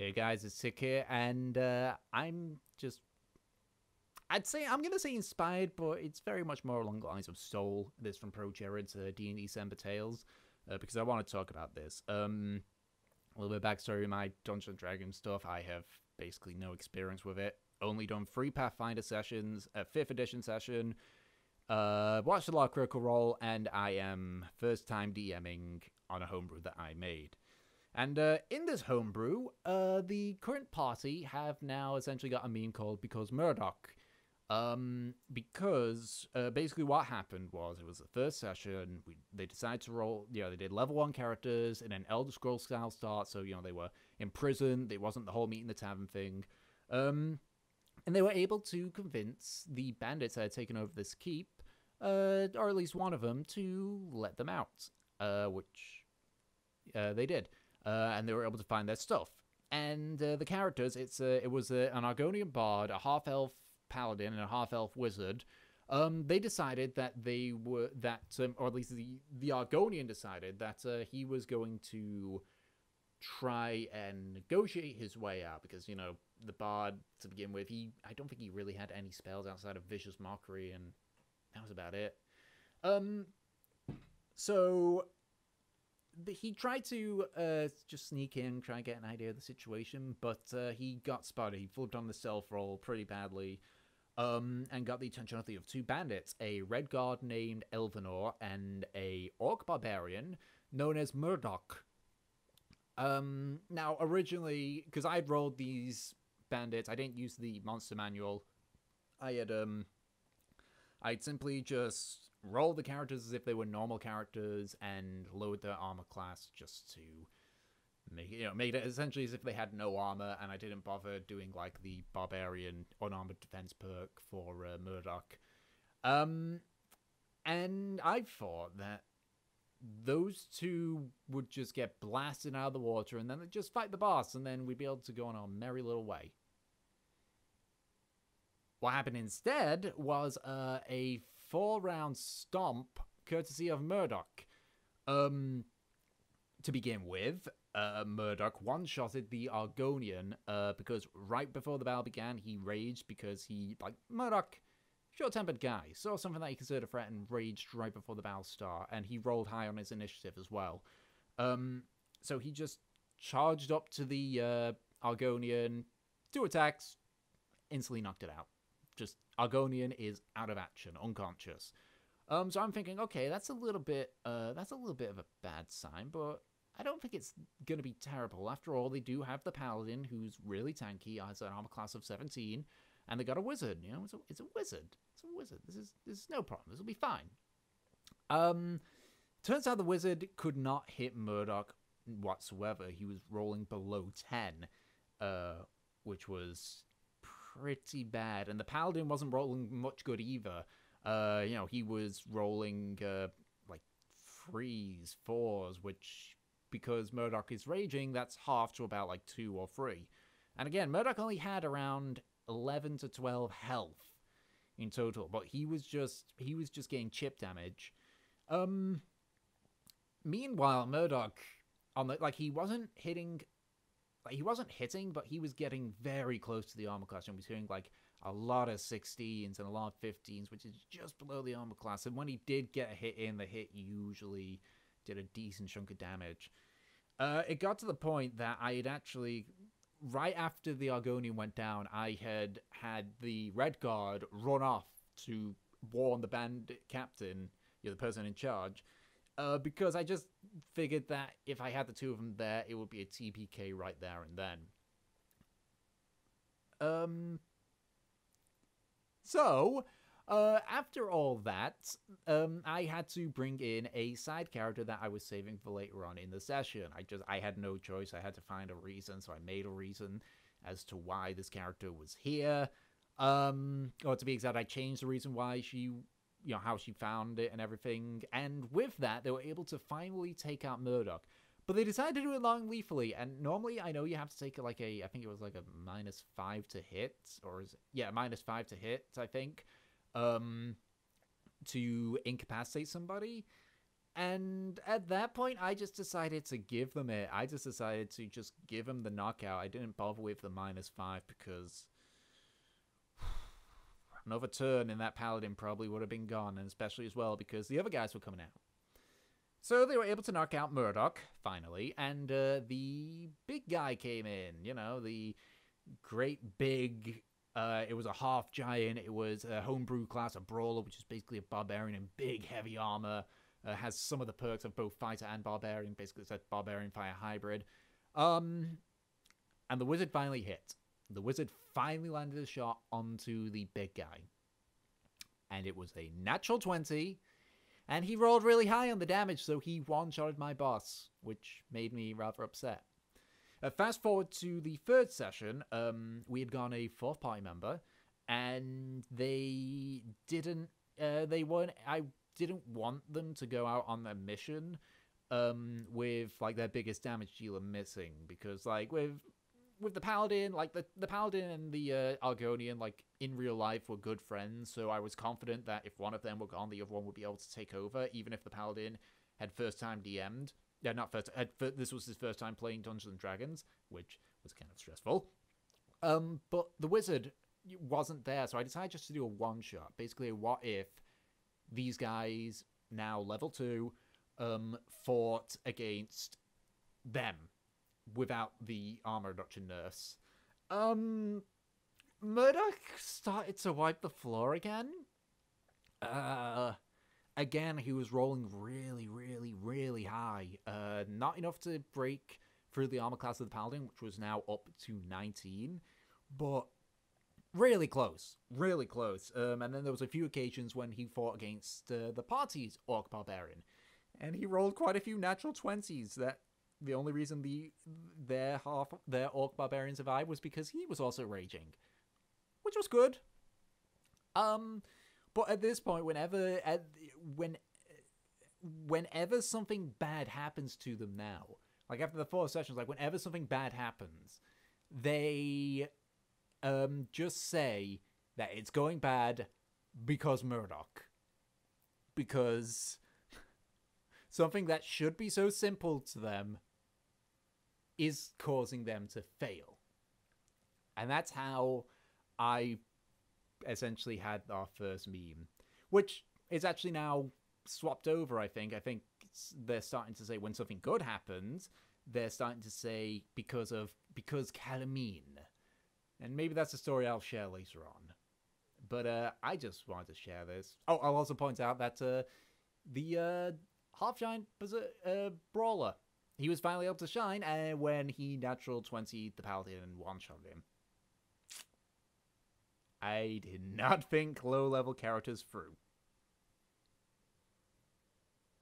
Hey guys, it's Sick here, and I'm just. I'm gonna say inspired, but it's very much more along the lines of Soul. This from Pro Jared's D&D Semper Tales, because I want to talk about this. A little bit of backstory of my Dungeons and Dragons stuff. I have basically no experience with it. Only done 3 Pathfinder sessions, a 5th edition session, watched a lot of Critical Role, and I am first time DMing on a homebrew that I made. And in this homebrew, the current party have now essentially got a meme called Because Murdock. Because basically what happened was it was the first session. They decided to roll, they did level 1 characters in an Elder Scrolls style start. So, they were in prison. It wasn't the whole meet in the tavern thing. And they were able to convince the bandits that had taken over this keep, or at least one of them, to let them out, which they did. And they were able to find their stuff. And the characters, it was an Argonian bard, a half-elf paladin, and a half-elf wizard. They decided that or at least the Argonian decided that he was going to try and negotiate his way out, because, the bard, to begin with, I don't think he really had any spells outside of Vicious Mockery, and that was about it. So he tried to just sneak in, try and get an idea of the situation, but he got spotted. He flipped on the stealth roll pretty badly, and got the attention of 2 bandits, a red guard named Elvenor and a orc barbarian known as Murdock. Now, originally, because I'd rolled these bandits, I didn't use the monster manual. I'd simply just roll the characters as if they were normal characters and load their armor class just to make it essentially as if they had no armor, and I didn't bother doing like the barbarian unarmored defense perk for Murdock. And I thought that those 2 would just get blasted out of the water, and then they'd just fight the boss, and then we'd be able to go on our merry little way. What happened instead was a 4-round stomp, courtesy of Murdock. To begin with, Murdock one-shotted the Argonian, because right before the battle began, he raged because Murdock, short-tempered guy, saw something that he considered a threat and raged right before the battle start, and he rolled high on his initiative as well. So he just charged up to the Argonian, 2 attacks, instantly knocked it out. Just Argonian is out of action, unconscious. So I'm thinking, okay, that's a little bit of a bad sign, but I don't think it's gonna be terrible. After all, they do have the Paladin, who's really tanky, has an armor class of 17, and they got a wizard. It's a wizard. It's a wizard. This is no problem. This will be fine. Turns out the wizard could not hit Murdock whatsoever. He was rolling below 10, which was pretty bad, and the Paladin wasn't rolling much good either. He was rolling like 3s, 4s, which, because Murdock is raging, that's half to about like 2 or 3. And again, Murdock only had around 11 to 12 health in total, but he was just getting chip damage. Meanwhile, Murdock he wasn't hitting. He wasn't hitting, but he was getting very close to the armor class, and was hitting like a lot of 16s and a lot of 15s, which is just below the armor class. And when he did get a hit in, the hit usually did a decent chunk of damage. It got to the point that I had actually, right after the Argonian went down, I had the Red Guard run off to warn the bandit captain, the person in charge, because I just figured that if I had the 2 of them there, it would be a TPK right there and then. So, after all that, I had to bring in a side character that I was saving for later on in the session. I had no choice. I had to find a reason, so I made a reason as to why this character was here. Or to be exact, I changed the reason why she, how she found it and everything. And with that, they were able to finally take out Murdock. But they decided to do it long lethally, and normally I know you have to take I think it was like a -5 to hit, or -5 to hit, I think, to incapacitate somebody. And at that point, I just decided to give them it. I just decided to just give them the knockout. I didn't bother with the -5 because another turn in that Paladin probably would have been gone, and especially as well because the other guys were coming out. So they were able to knock out Murdock, finally, and the big guy came in, you know, the great big, it was a half-giant, it was a homebrew class, a brawler, which is basically a barbarian in big, heavy armor, has some of the perks of both fighter and barbarian, basically it's a barbarian-fire hybrid. And the wizard finally hit. The wizard finally landed a shot onto the big guy. And it was a natural 20, and he rolled really high on the damage, so he one-shotted my boss, which made me rather upset. Fast forward to the third session, we had gone a fourth party member, and I didn't want them to go out on their mission, with, like, their biggest damage dealer missing, because, like, with the Paladin, like, the Paladin and the Argonian, like, in real life were good friends, so I was confident that if one of them were gone, the other one would be able to take over, even if the Paladin had first time DM'd. Yeah, not first, this was his first time playing Dungeons & Dragons, which was kind of stressful. But the wizard wasn't there, so I decided just to do a one-shot. Basically, what if these guys, now level 2, fought against them without the armor reduction nerfs. Murdock started to wipe the floor again. Again, he was rolling really, really, really high. Not enough to break through the armor class of the Paladin, which was now up to 19, but really close, really close. And then there was a few occasions when he fought against the party's Orc Barbarian, and he rolled quite a few natural 20s that the only reason their Orc Barbarian survived was because he was also raging, which was good. But at this point, whenever something bad happens to them now, like after the 4 sessions, like whenever something bad happens, they just say that it's going bad because Murdock. Because something that should be so simple to them is causing them to fail. And that's how I essentially had our first meme, which is actually now swapped over, I think. I think they're starting to say when something good happens, they're starting to say because Calamine. And maybe that's a story I'll share later on. But I just wanted to share this. Oh, I'll also point out that the half-giant brawler, he was finally able to shine when he natural 20'd the Paladin and one-shotted him. I did not think low-level characters through.